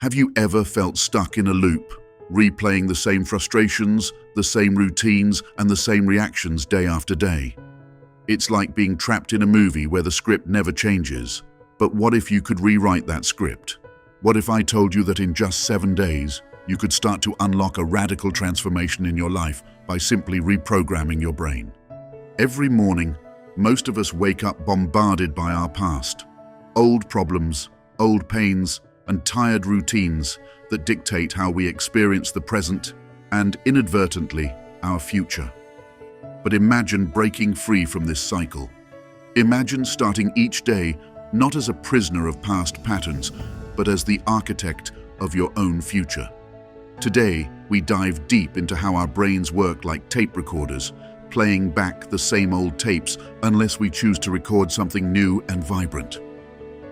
Have you ever felt stuck in a loop, replaying the same frustrations, the same routines, and the same reactions day after day? It's like being trapped in a movie where the script never changes. But what if you could rewrite that script? What if I told you that in just 7 days, you could start to unlock a radical transformation in your life by simply reprogramming your brain? Every morning, most of us wake up bombarded by our past. Old problems, old pains, and tired routines that dictate how we experience the present and, inadvertently, our future. But imagine breaking free from this cycle. Imagine starting each day not as a prisoner of past patterns, but as the architect of your own future. Today, we dive deep into how our brains work like tape recorders, playing back the same old tapes unless we choose to record something new and vibrant.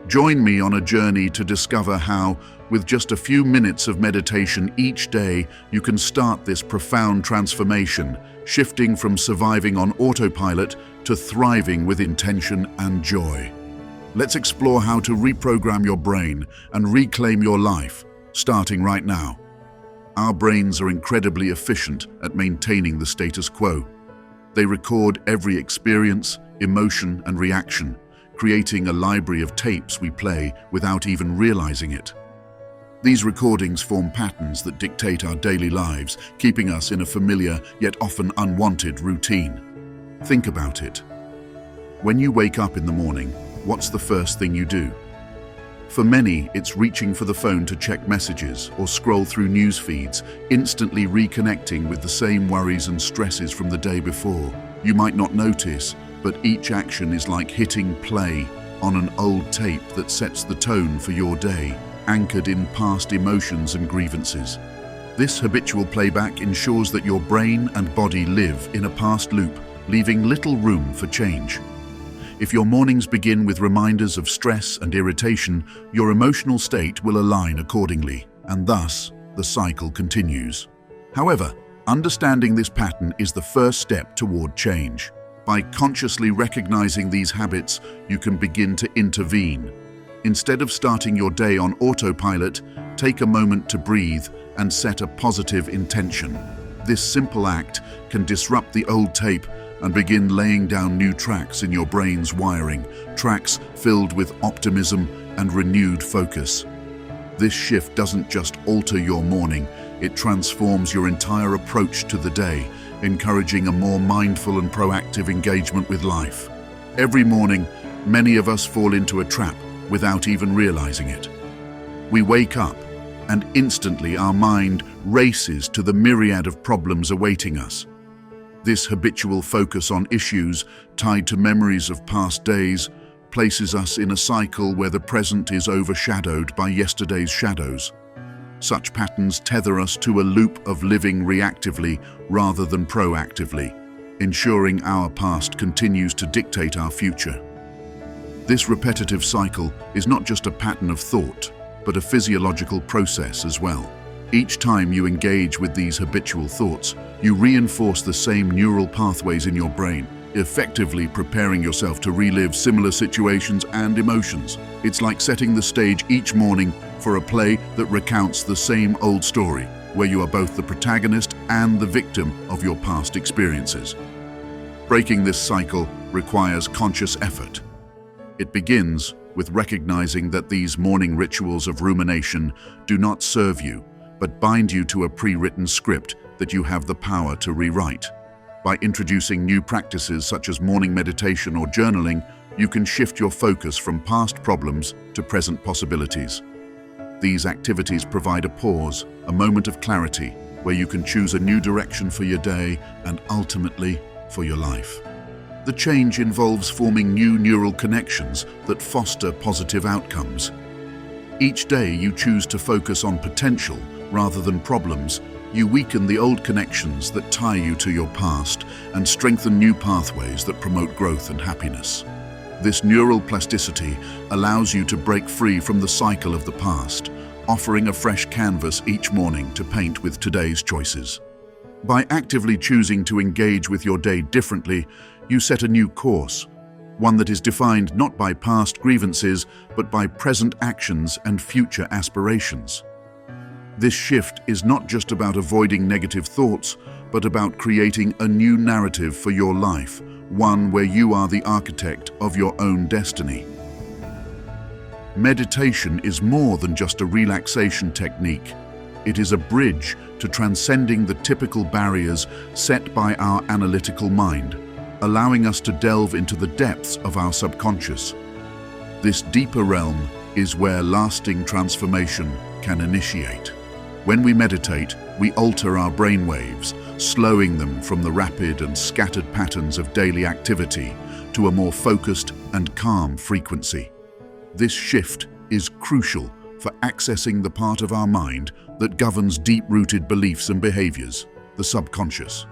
Join me on a journey to discover how, with just a few minutes of meditation each day, you can start this profound transformation, shifting from surviving on autopilot to thriving with intention and joy. Let's explore how to reprogram your brain and reclaim your life, starting right now. Our brains are incredibly efficient at maintaining the status quo. They record every experience, emotion, and reaction, creating a library of tapes we play without even realizing it. These recordings form patterns that dictate our daily lives, keeping us in a familiar yet often unwanted routine. Think about it. When you wake up in the morning, what's the first thing you do? For many, it's reaching for the phone to check messages or scroll through news feeds, instantly reconnecting with the same worries and stresses from the day before. You might not notice, but each action is like hitting play on an old tape that sets the tone for your day, anchored in past emotions and grievances. This habitual playback ensures that your brain and body live in a past loop, leaving little room for change. If your mornings begin with reminders of stress and irritation, your emotional state will align accordingly, and thus, the cycle continues. However, understanding this pattern is the first step toward change. By consciously recognizing these habits, you can begin to intervene. Instead of starting your day on autopilot, take a moment to breathe and set a positive intention. This simple act can disrupt the old tape and begin laying down new tracks in your brain's wiring, tracks filled with optimism and renewed focus. This shift doesn't just alter your morning, it transforms your entire approach to the day, encouraging a more mindful and proactive engagement with life. Every morning, many of us fall into a trap without even realizing it. We wake up, and instantly our mind races to the myriad of problems awaiting us. This habitual focus on issues tied to memories of past days places us in a cycle where the present is overshadowed by yesterday's shadows. Such patterns tether us to a loop of living reactively rather than proactively, ensuring our past continues to dictate our future. This repetitive cycle is not just a pattern of thought, but a physiological process as well. Each time you engage with these habitual thoughts, you reinforce the same neural pathways in your brain, effectively preparing yourself to relive similar situations and emotions. It's like setting the stage each morning for a play that recounts the same old story, where you are both the protagonist and the victim of your past experiences. Breaking this cycle requires conscious effort. It begins with recognizing that these morning rituals of rumination do not serve you, but bind you to a pre-written script that you have the power to rewrite. By introducing new practices such as morning meditation or journaling, you can shift your focus from past problems to present possibilities. These activities provide a pause, a moment of clarity, where you can choose a new direction for your day and ultimately for your life. The change involves forming new neural connections that foster positive outcomes. Each day you choose to focus on potential rather than problems. You weaken the old connections that tie you to your past and strengthen new pathways that promote growth and happiness. This neural plasticity allows you to break free from the cycle of the past, offering a fresh canvas each morning to paint with today's choices. By actively choosing to engage with your day differently, you set a new course, one that is defined not by past grievances, but by present actions and future aspirations. This shift is not just about avoiding negative thoughts, but about creating a new narrative for your life, one where you are the architect of your own destiny. Meditation is more than just a relaxation technique. It is a bridge to transcending the typical barriers set by our analytical mind, allowing us to delve into the depths of our subconscious. This deeper realm is where lasting transformation can initiate. When we meditate, we alter our brainwaves, slowing them from the rapid and scattered patterns of daily activity to a more focused and calm frequency. This shift is crucial for accessing the part of our mind that governs deep-rooted beliefs and behaviors, the subconscious.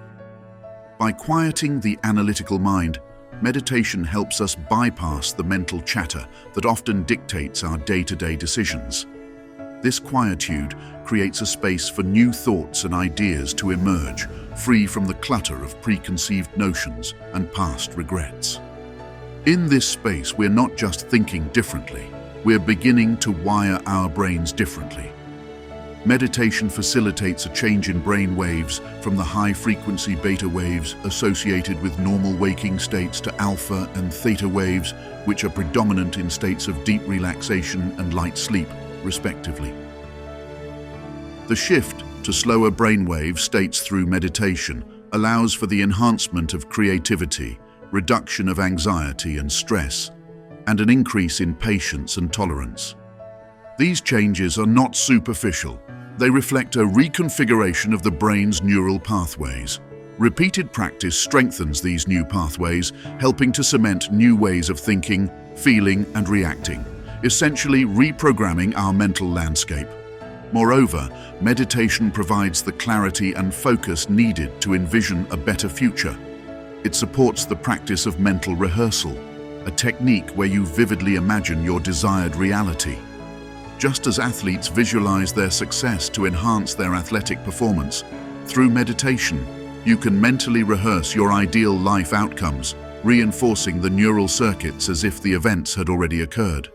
By quieting the analytical mind, meditation helps us bypass the mental chatter that often dictates our day-to-day decisions. This quietude creates a space for new thoughts and ideas to emerge, free from the clutter of preconceived notions and past regrets. In this space, we're not just thinking differently, we're beginning to wire our brains differently. Meditation facilitates a change in brain waves from the high-frequency beta waves associated with normal waking states to alpha and theta waves, which are predominant in states of deep relaxation and light sleep, respectively. The shift to slower brainwave states through meditation allows for the enhancement of creativity, reduction of anxiety and stress, and an increase in patience and tolerance. These changes are not superficial. They reflect a reconfiguration of the brain's neural pathways. Repeated practice strengthens these new pathways, helping to cement new ways of thinking, feeling, and reacting, essentially reprogramming our mental landscape. Moreover, meditation provides the clarity and focus needed to envision a better future. It supports the practice of mental rehearsal, a technique where you vividly imagine your desired reality. Just as athletes visualize their success to enhance their athletic performance, through meditation, you can mentally rehearse your ideal life outcomes, reinforcing the neural circuits as if the events had already occurred.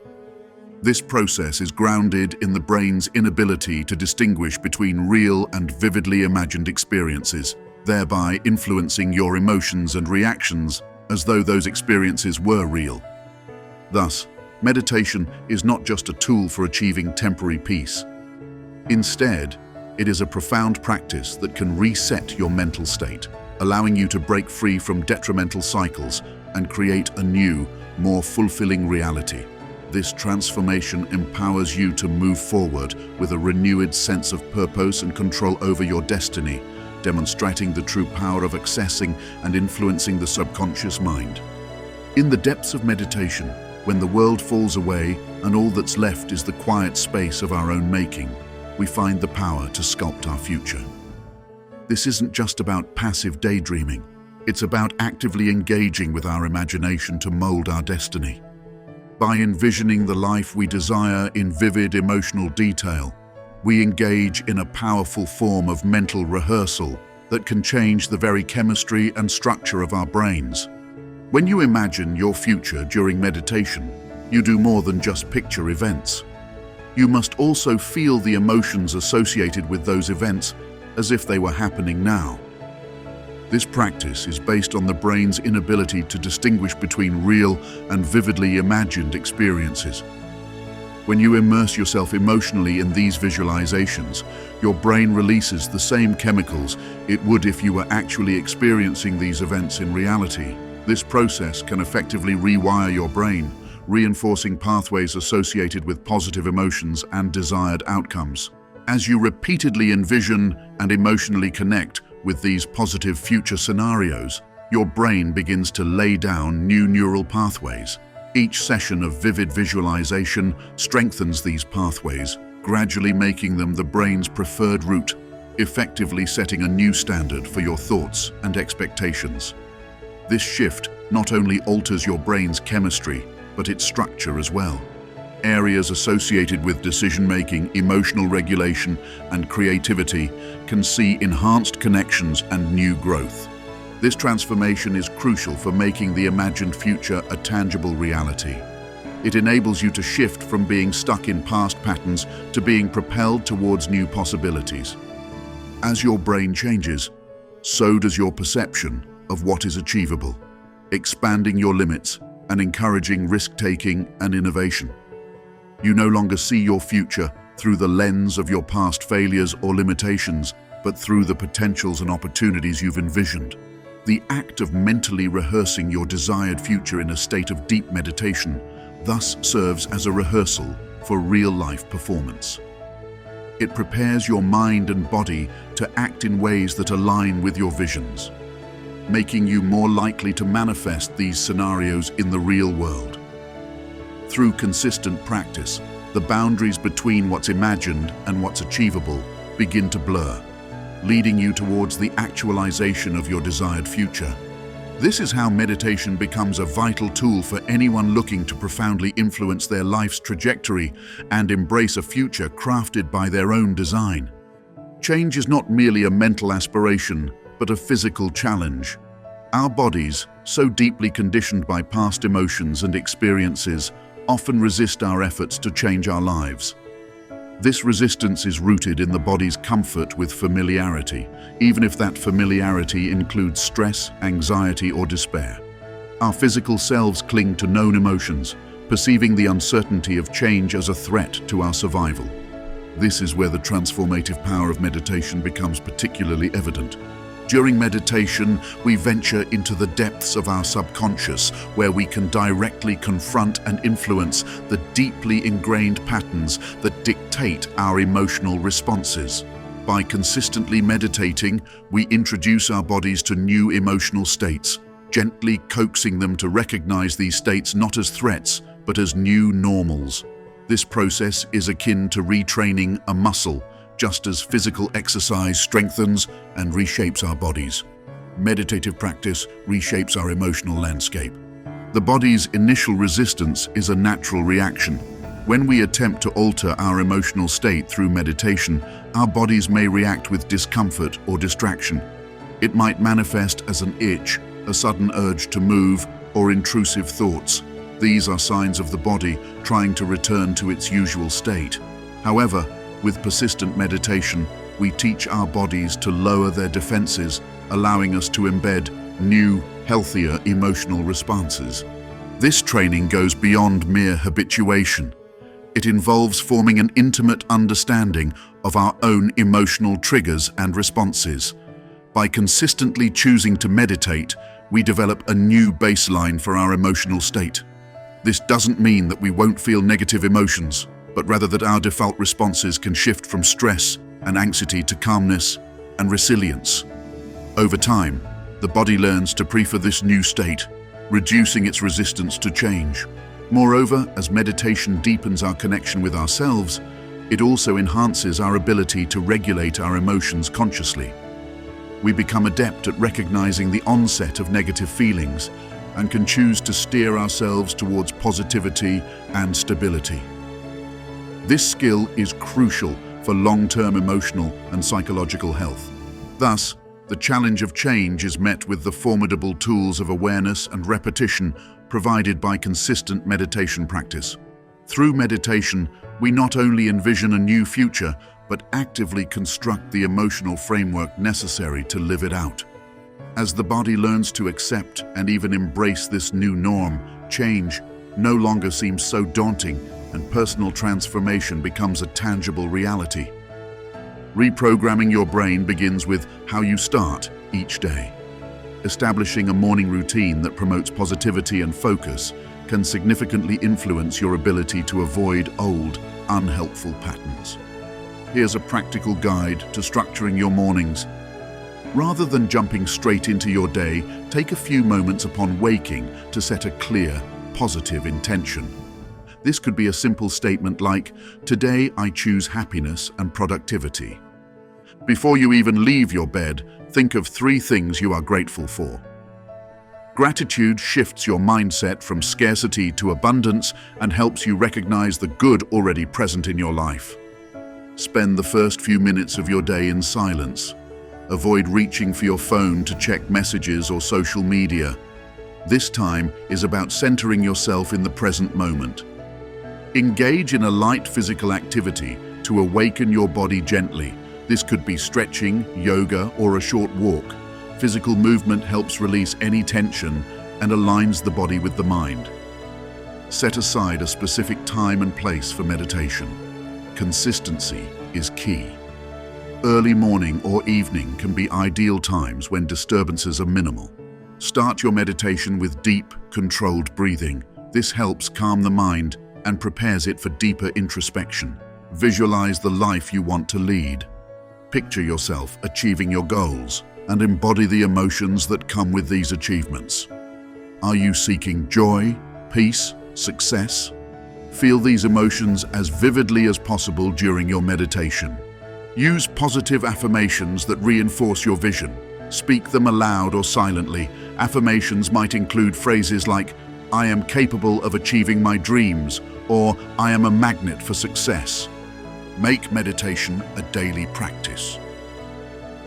This process is grounded in the brain's inability to distinguish between real and vividly imagined experiences, thereby influencing your emotions and reactions as though those experiences were real. Thus, meditation is not just a tool for achieving temporary peace. Instead, it is a profound practice that can reset your mental state, allowing you to break free from detrimental cycles and create a new, more fulfilling reality. This transformation empowers you to move forward with a renewed sense of purpose and control over your destiny, demonstrating the true power of accessing and influencing the subconscious mind. In the depths of meditation, when the world falls away and all that's left is the quiet space of our own making, we find the power to sculpt our future. This isn't just about passive daydreaming. It's about actively engaging with our imagination to mold our destiny. By envisioning the life we desire in vivid emotional detail, we engage in a powerful form of mental rehearsal that can change the very chemistry and structure of our brains. When you imagine your future during meditation, you do more than just picture events. You must also feel the emotions associated with those events as if they were happening now. This practice is based on the brain's inability to distinguish between real and vividly imagined experiences. When you immerse yourself emotionally in these visualizations, your brain releases the same chemicals it would if you were actually experiencing these events in reality. This process can effectively rewire your brain, reinforcing pathways associated with positive emotions and desired outcomes. As you repeatedly envision and emotionally connect with these positive future scenarios, your brain begins to lay down new neural pathways. Each session of vivid visualization strengthens these pathways, gradually making them the brain's preferred route, effectively setting a new standard for your thoughts and expectations. This shift not only alters your brain's chemistry, but its structure as well. Areas associated with decision-making, emotional regulation, and creativity can see enhanced connections and new growth. This transformation is crucial for making the imagined future a tangible reality. It enables you to shift from being stuck in past patterns to being propelled towards new possibilities. As your brain changes, so does your perception of what is achievable, expanding your limits and encouraging risk-taking and innovation. You no longer see your future through the lens of your past failures or limitations, but through the potentials and opportunities you've envisioned. The act of mentally rehearsing your desired future in a state of deep meditation thus serves as a rehearsal for real-life performance. It prepares your mind and body to act in ways that align with your visions, making you more likely to manifest these scenarios in the real world. Through consistent practice, the boundaries between what's imagined and what's achievable begin to blur, leading you towards the actualization of your desired future. This is how meditation becomes a vital tool for anyone looking to profoundly influence their life's trajectory and embrace a future crafted by their own design. Change is not merely a mental aspiration, but a physical challenge. Our bodies, so deeply conditioned by past emotions and experiences, often resist our efforts to change our lives. This resistance is rooted in the body's comfort with familiarity, even if that familiarity includes stress, anxiety, or despair. Our physical selves cling to known emotions, perceiving the uncertainty of change as a threat to our survival. This is where the transformative power of meditation becomes particularly evident. During meditation, we venture into the depths of our subconscious, where we can directly confront and influence the deeply ingrained patterns that dictate our emotional responses. By consistently meditating, we introduce our bodies to new emotional states, gently coaxing them to recognize these states not as threats, but as new normals. This process is akin to retraining a muscle, just as physical exercise strengthens and reshapes our bodies. Meditative practice reshapes our emotional landscape. The body's initial resistance is a natural reaction. When we attempt to alter our emotional state through meditation, our bodies may react with discomfort or distraction. It might manifest as an itch, a sudden urge to move, or intrusive thoughts. These are signs of the body trying to return to its usual state. However, with persistent meditation, we teach our bodies to lower their defenses, allowing us to embed new, healthier emotional responses. This training goes beyond mere habituation. It involves forming an intimate understanding of our own emotional triggers and responses. By consistently choosing to meditate, we develop a new baseline for our emotional state. This doesn't mean that we won't feel negative emotions, but rather that our default responses can shift from stress and anxiety to calmness and resilience. Over time, the body learns to prefer this new state, reducing its resistance to change. Moreover, as meditation deepens our connection with ourselves, it also enhances our ability to regulate our emotions consciously. We become adept at recognizing the onset of negative feelings and can choose to steer ourselves towards positivity and stability. This skill is crucial for long-term emotional and psychological health. Thus, the challenge of change is met with the formidable tools of awareness and repetition provided by consistent meditation practice. Through meditation, we not only envision a new future, but actively construct the emotional framework necessary to live it out. As the body learns to accept and even embrace this new norm, change no longer seems so daunting, and personal transformation becomes a tangible reality. Reprogramming your brain begins with how you start each day. Establishing a morning routine that promotes positivity and focus can significantly influence your ability to avoid old, unhelpful patterns. Here's a practical guide to structuring your mornings. Rather than jumping straight into your day, take a few moments upon waking to set a clear, positive intention. This could be a simple statement like, "Today I choose happiness and productivity." Before you even leave your bed, think of 3 things you are grateful for. Gratitude shifts your mindset from scarcity to abundance and helps you recognize the good already present in your life. Spend the first few minutes of your day in silence. Avoid reaching for your phone to check messages or social media. This time is about centering yourself in the present moment. Engage in a light physical activity to awaken your body gently. This could be stretching, yoga, or a short walk. Physical movement helps release any tension and aligns the body with the mind. Set aside a specific time and place for meditation. Consistency is key. Early morning or evening can be ideal times when disturbances are minimal. Start your meditation with deep, controlled breathing. This helps calm the mind and prepares it for deeper introspection. Visualize the life you want to lead. Picture yourself achieving your goals and embody the emotions that come with these achievements. Are you seeking joy, peace, success? Feel these emotions as vividly as possible during your meditation. Use positive affirmations that reinforce your vision. Speak them aloud or silently. Affirmations might include phrases like, "I am capable of achieving my dreams," or "I am a magnet for success." Make meditation a daily practice.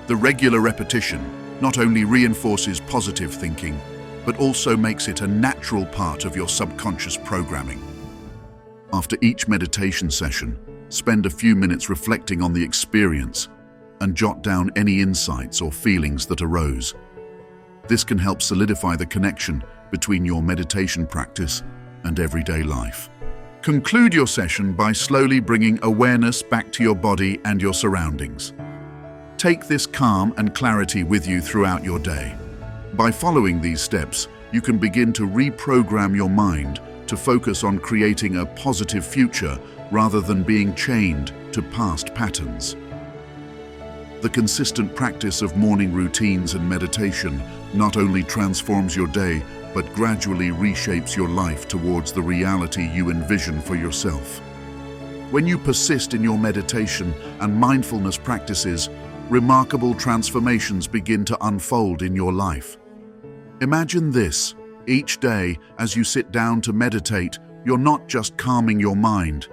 The regular repetition not only reinforces positive thinking, but also makes it a natural part of your subconscious programming. After each meditation session, spend a few minutes reflecting on the experience and jot down any insights or feelings that arose. This can help solidify the connection between your meditation practice and everyday life. Conclude your session by slowly bringing awareness back to your body and your surroundings. Take this calm and clarity with you throughout your day. By following these steps, you can begin to reprogram your mind to focus on creating a positive future rather than being chained to past patterns. The consistent practice of morning routines and meditation not only transforms your day, but gradually reshapes your life towards the reality you envision for yourself. When you persist in your meditation and mindfulness practices, remarkable transformations begin to unfold in your life. Imagine this: each day, as you sit down to meditate, you're not just calming your mind,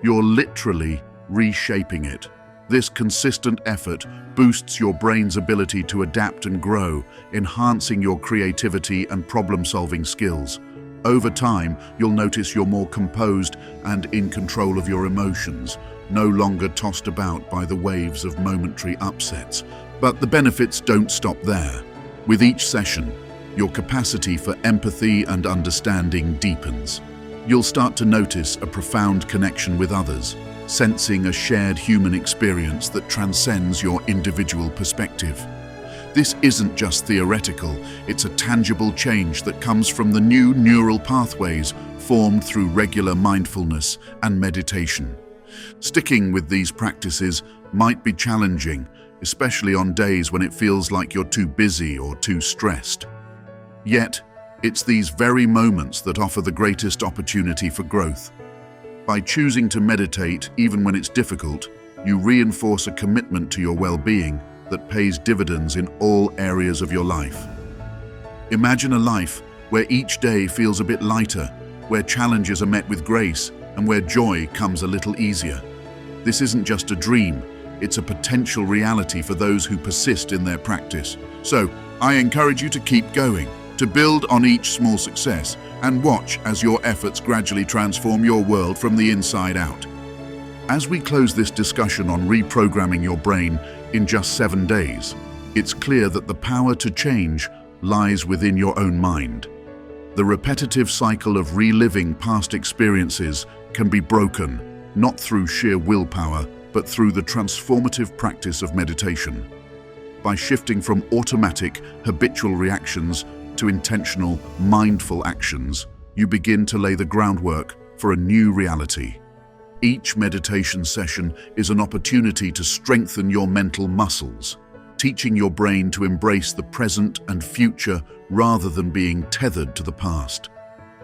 you're literally reshaping it. This consistent effort boosts your brain's ability to adapt and grow, enhancing your creativity and problem-solving skills. Over time, you'll notice you're more composed and in control of your emotions, no longer tossed about by the waves of momentary upsets. But the benefits don't stop there. With each session, your capacity for empathy and understanding deepens. You'll start to notice a profound connection with others, sensing a shared human experience that transcends your individual perspective. This isn't just theoretical, it's a tangible change that comes from the new neural pathways formed through regular mindfulness and meditation. Sticking with these practices might be challenging, especially on days when it feels like you're too busy or too stressed. Yet, it's these very moments that offer the greatest opportunity for growth. By choosing to meditate even when it's difficult, you reinforce a commitment to your well-being that pays dividends in all areas of your life. Imagine a life where each day feels a bit lighter, where challenges are met with grace, and where joy comes a little easier. This isn't just a dream, it's a potential reality for those who persist in their practice. So, I encourage you to keep going, to build on each small success, and watch as your efforts gradually transform your world from the inside out. As we close this discussion on reprogramming your brain in just 7 days, it's clear that the power to change lies within your own mind. The repetitive cycle of reliving past experiences can be broken, not through sheer willpower, but through the transformative practice of meditation. By shifting from automatic, habitual reactions to intentional, mindful actions, you begin to lay the groundwork for a new reality. Each meditation session is an opportunity to strengthen your mental muscles, teaching your brain to embrace the present and future rather than being tethered to the past.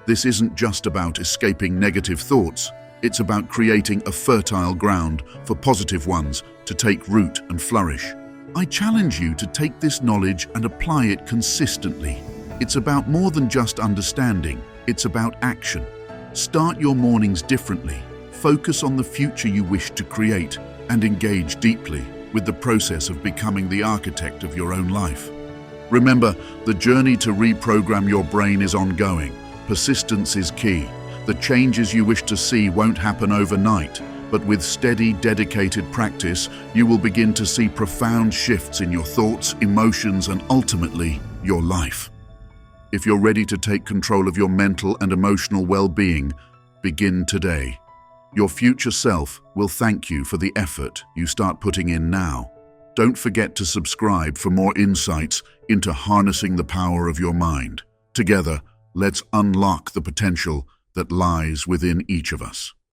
This isn't just about escaping negative thoughts, it's about creating a fertile ground for positive ones to take root and flourish. I challenge you to take this knowledge and apply it consistently. It's about more than just understanding, it's about action. Start your mornings differently, focus on the future you wish to create, and engage deeply with the process of becoming the architect of your own life. Remember, the journey to reprogram your brain is ongoing. Persistence is key. The changes you wish to see won't happen overnight, but with steady, dedicated practice, you will begin to see profound shifts in your thoughts, emotions, and ultimately, your life. If you're ready to take control of your mental and emotional well-being, begin today. Your future self will thank you for the effort you start putting in now. Don't forget to subscribe for more insights into harnessing the power of your mind. Together, let's unlock the potential that lies within each of us.